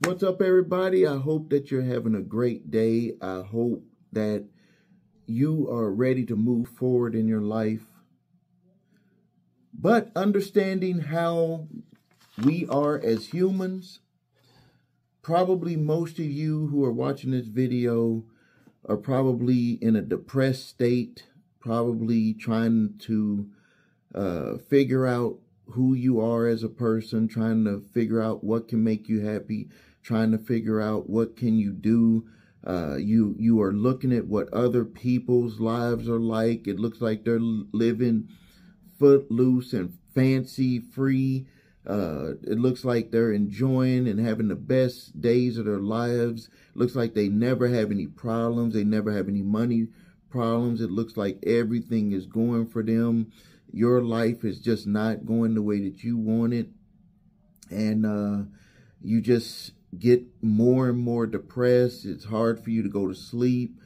What's up, everybody? I hope that you're having a great day. I hope that you are ready to move forward in your life. But understanding how we are as humans, probably most of you who are watching this video are probably in a depressed state, probably trying to figure out who you are as a person, trying to figure out what can make you happy, trying to figure out what can you do. You are looking at what other people's lives are like. It looks like they're living footloose and fancy free. It looks like they're enjoying and having the best days of their lives. It looks like they never have any problems. They never have any money problems. It looks like everything is going for them. Your life is just not going the way that you want it. And you just get more and more depressed. It's hard for you to go to sleep.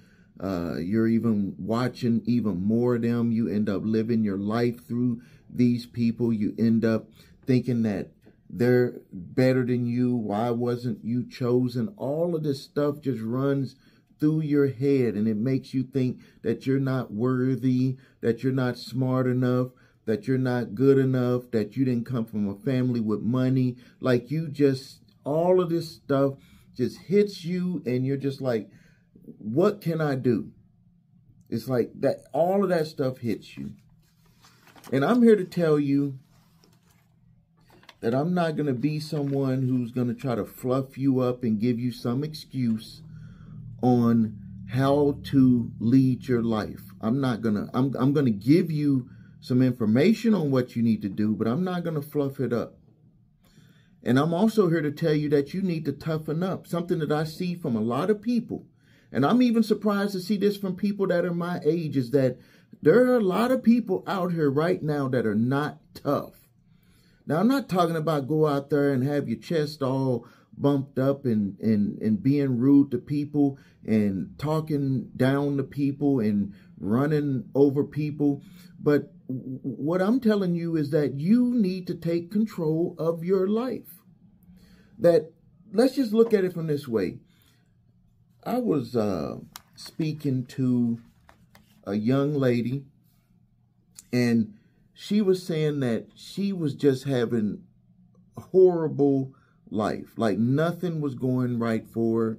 You're even watching even more of them. You end up living your life through these people. You end up thinking that they're better than you. Why wasn't you chosen? All of this stuff just runs through your head, and it makes you think that you're not worthy, that you're not smart enough, that you're not good enough, that you didn't come from a family with money. Like all of this stuff just hits you, and you're just like, what can I do? It's like that, all of that stuff hits you. And I'm here to tell you that I'm not going to be someone who's going to try to fluff you up and give you some excuse on how to lead your life. I'm going to give you some information on what you need to do, but I'm not going to fluff it up. And I'm also here to tell you that you need to toughen up. Something that I see from a lot of people, and I'm even surprised to see this from people that are my age, is that there are a lot of people out here right now that are not tough. Now, I'm not talking about go out there and have your chest all bumped up and being rude to people and talking down to people and running over people. But what I'm telling you is that you need to take control of your life. That, let's just look at it from this way. I was speaking to a young lady, and she was saying that she was just having a horrible life. Like nothing was going right for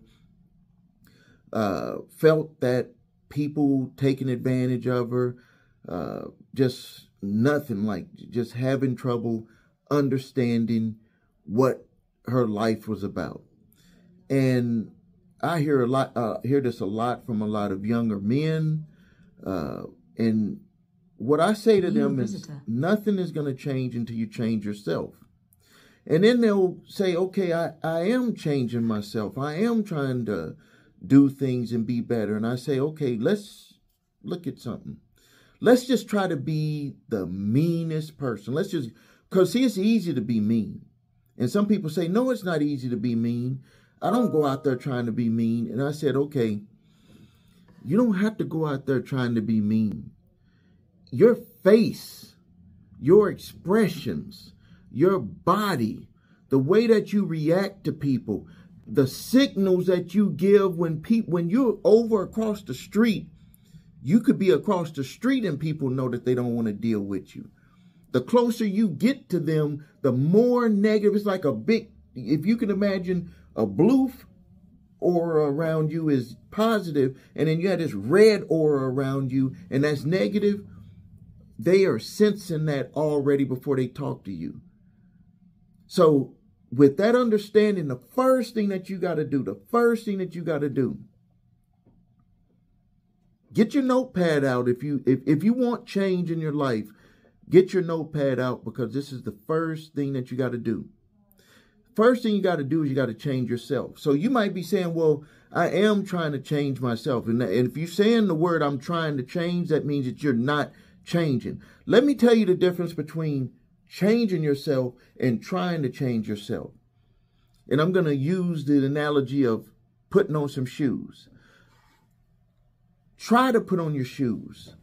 her. Felt that people taking advantage of her. Just nothing, like just having trouble understanding what her life was about. And I hear this a lot from a lot of younger men. And what I say to them is nothing is going to change until you change yourself. And then they'll say, okay, I am changing myself. I am trying to do things and be better. And I say, okay, let's look at something. Let's just try to be the meanest person. Because see, it's easy to be mean. And some people say, no, it's not easy to be mean. I don't go out there trying to be mean. And I said, okay, you don't have to go out there trying to be mean. Your face, your expressions, your body, the way that you react to people, the signals that you give when you're over across the street. You could be across the street and people know that they don't want to deal with you. The closer you get to them, the more negative. It's like if you can imagine a blue aura around you is positive, and then you have this red aura around you, and that's negative. They are sensing that already before they talk to you. So with that understanding, the first thing that you got to do, get your notepad out. If you want change in your life, get your notepad out, because this is the first thing that you got to do. First thing you got to do is you got to change yourself. So you might be saying, well, I am trying to change myself. And if you're saying the word I'm trying to change, that means that you're not changing. Let me tell you the difference between changing yourself and trying to change yourself. And I'm going to use the analogy of putting on some shoes. Try to put on your shoes.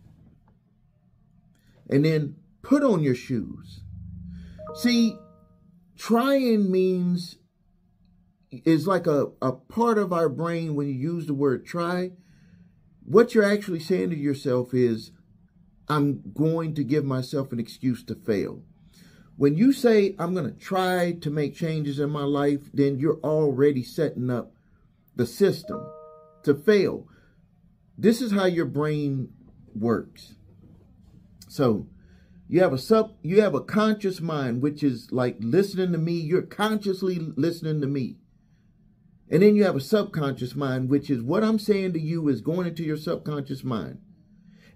And then put on your shoes. See, trying means is like a part of our brain when you use the word try. What you're actually saying to yourself is, I'm going to give myself an excuse to fail. When you say, I'm going to try to make changes in my life, then you're already setting up the system to fail. This is how your brain works. So you have a conscious mind, which is like listening to me. You're consciously listening to me. And then you have a subconscious mind, which is what I'm saying to you is going into your subconscious mind.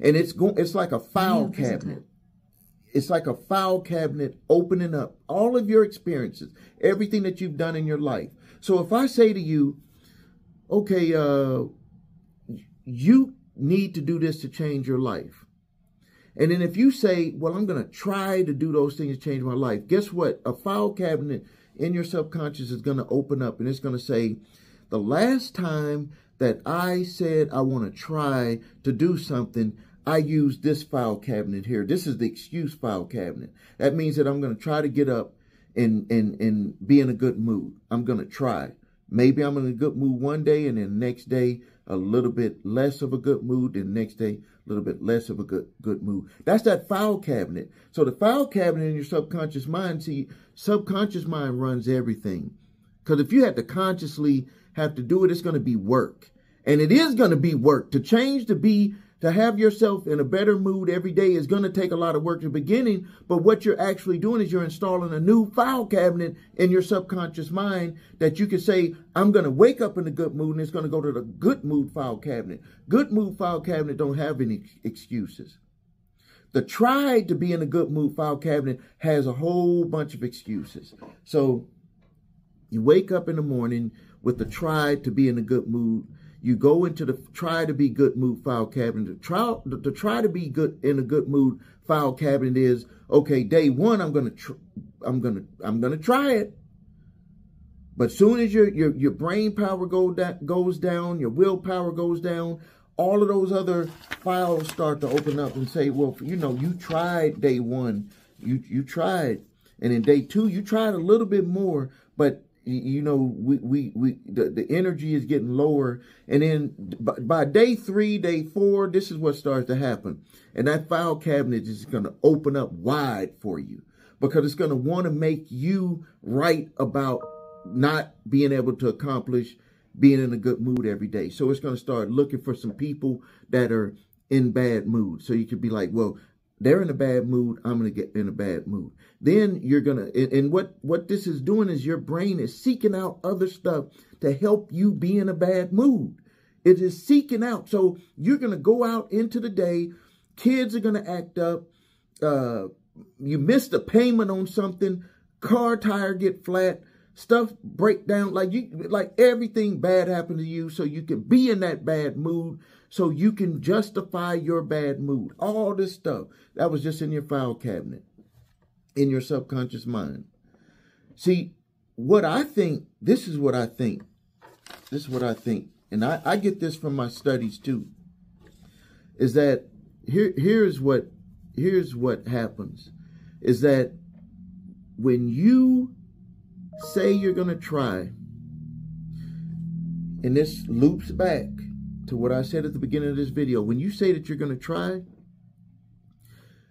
And it's like a file cabinet. It's like a file cabinet opening up all of your experiences, everything that you've done in your life. So if I say to you, okay, you need to do this to change your life. And then if you say, well, I'm going to try to do those things to change my life, guess what? A file cabinet in your subconscious is going to open up and it's going to say, the last time that I said I want to try to do something, I used this file cabinet here. This is the excuse file cabinet. That means that I'm going to try to get up and be in a good mood. I'm going to try. Maybe I'm in a good mood one day and then the next day a little bit less of a good mood, and the next day a little bit less of a good mood. That's that file cabinet. So the file cabinet in your subconscious mind, see, subconscious mind runs everything. Because if you had to consciously have to do it, it's going to be work. And it is going to be work. To change, to have yourself in a better mood every day is going to take a lot of work in the beginning. But what you're actually doing is you're installing a new file cabinet in your subconscious mind that you can say, I'm going to wake up in a good mood, and it's going to go to the good mood file cabinet. Good mood file cabinet don't have any excuses. The try to be in a good mood file cabinet has a whole bunch of excuses. So you wake up in the morning with the try to be in a good mood. You go into the try to be good mood file cabinet. The try to be good in a good mood file cabinet is, okay, day one, I'm gonna try it. But soon as your brain power goes down, your willpower goes down, all of those other files start to open up and say, well, you tried day one, you tried, and in day two you tried a little bit more, but the energy is getting lower. And then by day three, day four, this is what starts to happen. And that file cabinet is going to open up wide for you because it's going to want to make you right about not being able to accomplish being in a good mood every day. So it's going to start looking for some people that are in bad mood. So you could be like, well, they're in a bad mood, I'm going to get in a bad mood. Then you're going to, and what this is doing is your brain is seeking out other stuff to help you be in a bad mood. It is seeking out. So you're going to go out into the day, kids are going to act up, you missed a payment on something, car tire get flat, stuff break down, like everything bad happened to you, so you can be in that bad mood, so you can justify your bad mood. All this stuff that was just in your file cabinet, in your subconscious mind. See, this is what I think, and I get this from my studies too, is that here's what happens, is that when you say you're going to try, and this loops back to what I said at the beginning of this video, when you say that you're going to try,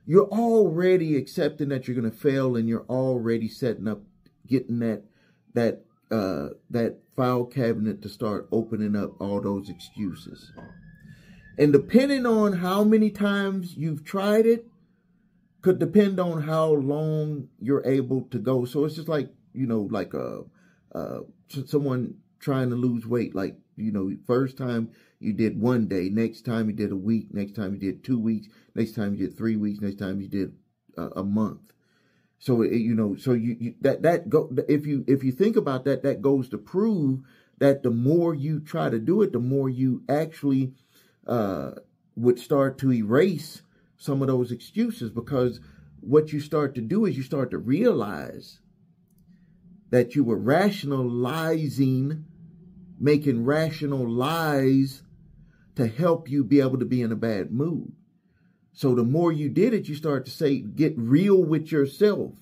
you're already accepting that you're going to fail, and you're already setting up, getting that file cabinet to start opening up all those excuses. And depending on how many times you've tried it, could depend on how long you're able to go. So it's just like, someone trying to lose weight. Like, first time you did 1 day, next time you did a week, next time you did 2 weeks, next time you did 3 weeks, next time you did a month. So if you think about that, that goes to prove that the more you try to do it, the more you actually would start to erase some of those excuses, because what you start to do is you start to realize that you were rationalizing, making rational lies to help you be able to be in a bad mood. So the more you did it, you start to say, get real with yourself,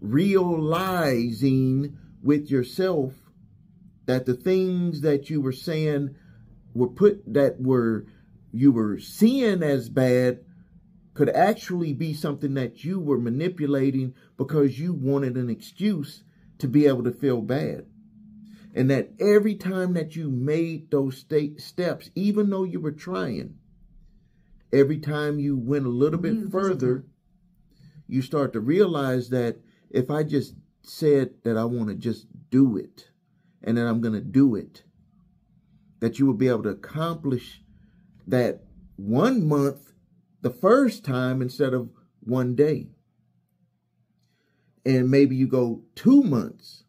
realizing with yourself that the things that you were saying you were seeing as bad could actually be something that you were manipulating because you wanted an excuse to be able to feel bad. And that every time that you made those steps, even though you were trying, every time you went a little bit further, you start to realize that if I just said that I want to just do it, and that I'm going to do it, that you will be able to accomplish that 1 month the first time instead of 1 day. And maybe you go 2 months,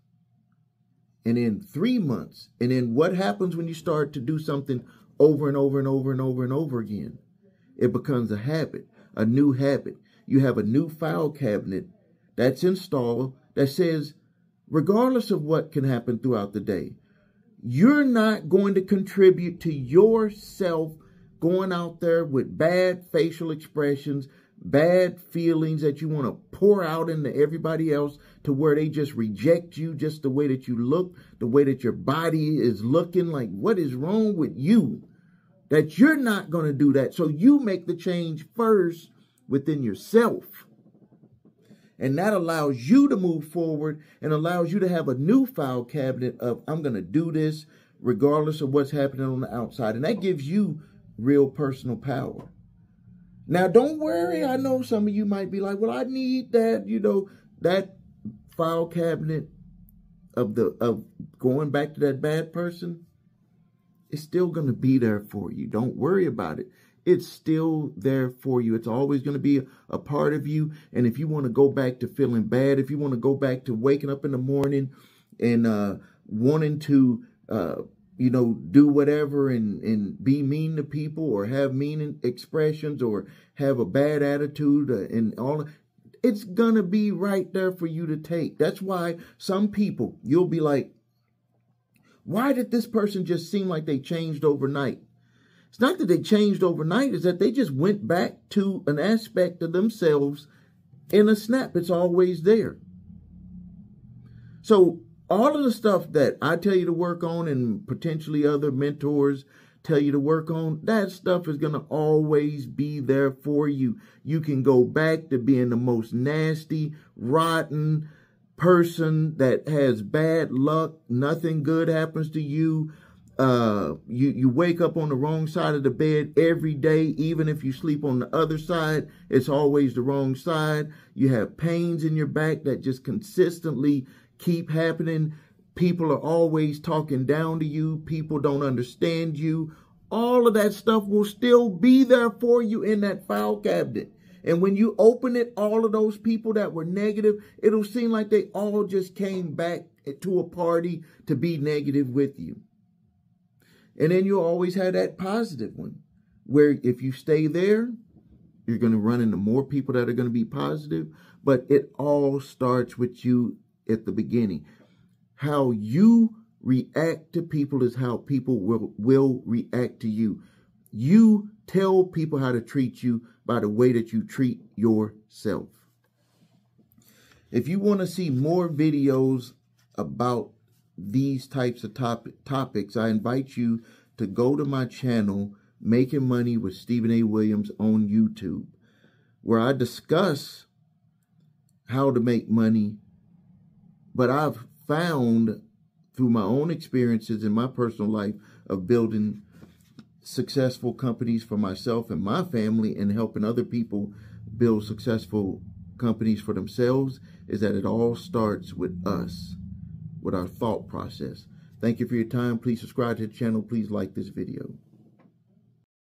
and then 3 months. And then what happens when you start to do something over and over and over and over and over again? It becomes a habit, a new habit. You have a new file cabinet that's installed that says, regardless of what can happen throughout the day, you're not going to contribute to yourself going out there with bad facial expressions, bad feelings that you want to pour out into everybody else to where they just reject you just the way that you look, the way that your body is looking. Like, what is wrong with you? That you're not going to do that. So you make the change first within yourself. And that allows you to move forward and allows you to have a new file cabinet of, I'm going to do this regardless of what's happening on the outside. And that gives you real personal power. Now, don't worry. I know some of you might be like, well, I need that, that file cabinet of going back to that bad person. It's still going to be there for you. Don't worry about it. It's still there for you. It's always going to be a part of you. And if you want to go back to feeling bad, if you want to go back to waking up in the morning and wanting to, do whatever and be mean to people or have mean expressions or have a bad attitude and all, it's going to be right there for you to take. That's why some people, you'll be like, why did this person just seem like they changed overnight? It's not that they changed overnight. It's that they just went back to an aspect of themselves in a snap. It's always there. So all of the stuff that I tell you to work on and potentially other mentors tell you to work on, that stuff is going to always be there for you. You can go back to being the most nasty, rotten person that has bad luck. Nothing good happens to you. You wake up on the wrong side of the bed every day. Even if you sleep on the other side, it's always the wrong side. You have pains in your back that just consistently keep happening. People are always talking down to you. People don't understand you. All of that stuff will still be there for you in that file cabinet. And when you open it, all of those people that were negative, it'll seem like they all just came back to a party to be negative with you. And then you'll always have that positive one, where if you stay there, you're going to run into more people that are going to be positive. But it all starts with you at the beginning. How you react to people is how people will react to you. You tell people how to treat you by the way that you treat yourself. If you want to see more videos about these types of topics, I invite you to go to my channel, Making Money with Stephen A. Williams on YouTube, where I discuss how to make money. But I've found through my own experiences in my personal life of building successful companies for myself and my family and helping other people build successful companies for themselves, is that it all starts with us, with our thought process. Thank you for your time. Please subscribe to the channel. Please like this video.